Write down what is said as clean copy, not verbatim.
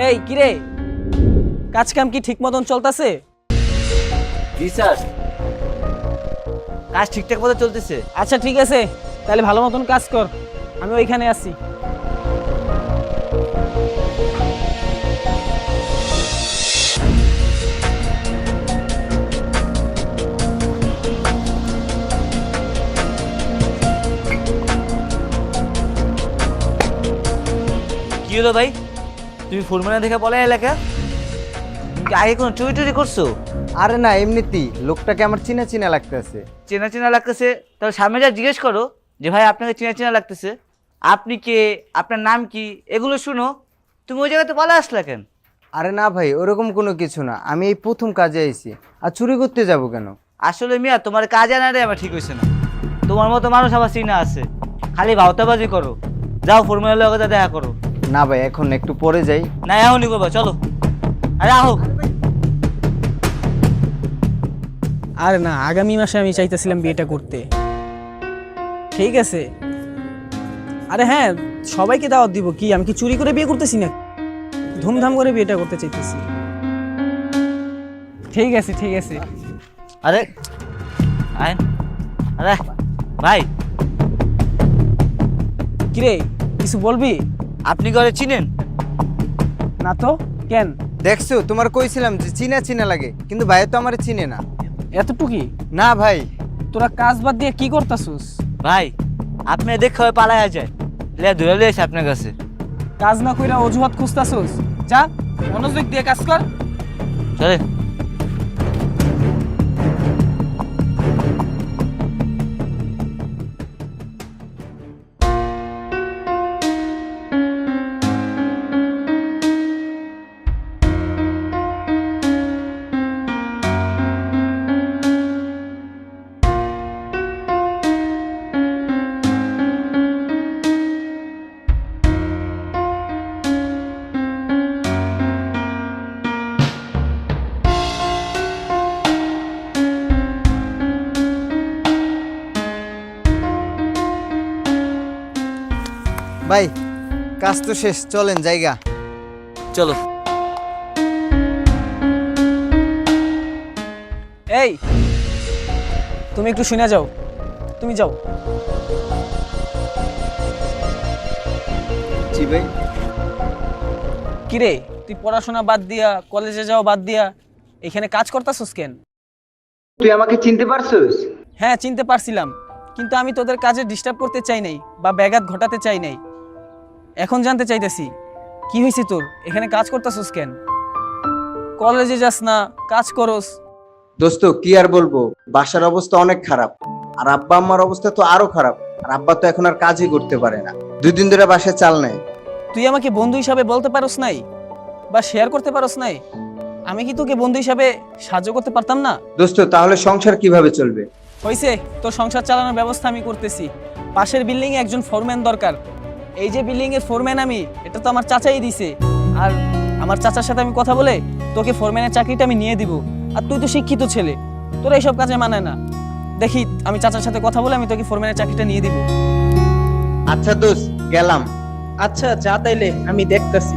এই কিরে, কাজ কাম কি ঠিক মতন চলতেছে? জি স্যার, কাজ ঠিকঠাক মতো চলতেছে। আচ্ছা ঠিক আছে, তাহলে ভালো মতন কাজ কর, আমি ওইখানে আছি। কি হলো ভাই, তুমি ফোরম্যানে দেখে বলে এলাকা তুমি কি আগে কোনো চুরি টুরি করছো? আরে না, এমনিতেই লোকটাকে আমার চিনা চিনা লাগতেছে। চেনা চেনা লাগতেছে? তাহলে সামনে যা জিজ্ঞেস করো যে ভাই আপনাকে চেনা চেনা লাগতেছে, আপনি কে, আপনার নাম কি, এগুলো শুনো। তুমি ওই জায়গাতে বলে আসলা কেন? আরে না ভাই, ওরকম কোনো কিছু না, আমি এই প্রথম কাজে আইছি। আর চুরি করতে যাব কেন? আসলে মিয়া তোমার কাজ আনারে আমার ঠিক হয়েছে না। তোমার মতো মানুষ আমার চিনা আছে, খালি ভাওতাবাজি করো। যাও ফোরম্যানের লগে দেখা করো। না ভাই, এখন একটু পরে যাই। না এখনই করবা, চলো। আরে আহো। আর না, আগামী মাসে আমি চাইতেছিলাম বিয়েটা করতে। ঠিক আছে, আরে হ্যাঁ, সবাইকে দাওয়াত দিব। কি আমি কি চুরি করে বিয়ে করতেছি না? ধুমধাম করে বিয়েটা করতে চাইতেছি। ঠিক আছে ঠিক আছে। আরে আয়, আরে ভাই, কিরে, কিছু বলবি? আপনি ঘরে চিনেন? না তো, কেন? দেখছো, তোমার কইছিলাম যে চিনা চিনা লাগে, কিন্তু ভাই তো আমার চিনে না। এতটুকুই? না ভাই। তোরা কাজ বাদ দিয়ে কি করতাছিস? ভাই আপনি দেখে হয়ে পালায়া যায়, লে ধরে লিয়েছে আপনার কাছে। কাজ না কইরা অজুহাত খুঁজতাছিস? যা, মনোযোগ দিয়ে কাজ কর। চলে। ভাই, কাজ তো শেষ, চলেন জায়গা। চলো। এই, তুমি একটু শুনে যাও, তুমি যাও। জি ভাই। কিরে, তুই পড়াশোনা বাদ দিয়া, কলেজে যাও বাদ দিয়া এখানে কাজ করতাছিস কেন? তুই আমাকে চিনতে পারছিস? হ্যাঁ, চিনতে পারছিলাম, কিন্তু আমি তোদের কাজে ডিস্টার্ব করতে চাই নাই বা ব্যাঘাত ঘটাতে চাই নাই। এখন জানতে চাইতেছি, কি হয়েছে তোর? এখানে কাজ করতাছিস কেন? কলেজে যাস না, কাজ করস? দোস্ত, কি আর বলবো, বাসার অবস্থা অনেক খারাপ। আর আব্বা আম্মার অবস্থা তো আরো খারাপ। আর আব্বা তো এখন আর কাজই করতে পারে না, 2 দিন ধরে বাসায় চাল নাই। তুই আমাকে বন্ধু হিসাবে বলতে পারস নাই বা শেয়ার করতে পারস নাই? আমি কি তোকে বন্ধু হিসাবে সাহায্য করতে পারতাম না? দোস্ত, তাহলে সংসার কিভাবে চলবে? হয়েছে, তোর সংসার চালানোর ব্যবস্থা আমি করতেছি। পাশের বিল্ডিং এ একজন ফোরম্যান দরকার। এই যে বিল্ডিং এর ফোরম্যান আমি, এটা তো আমার চাচাই দিছে। আর আমার চাচার সাথে আমি কথা বলে তোকে ফোরম্যানের চাকরিটা আমি নিয়ে দিব। আর তুই তো শিক্ষিত ছেলে, তোরা এইসব কাজে মানায় না। দেখি, আমি চাচার সাথে কথা বলে আমি তোকে ফোরম্যানের চাকরিটা নিয়ে দিব। আচ্ছা দোস্ত, গেলাম। আচ্ছা যা, তাইলে আমি দেখতাছি।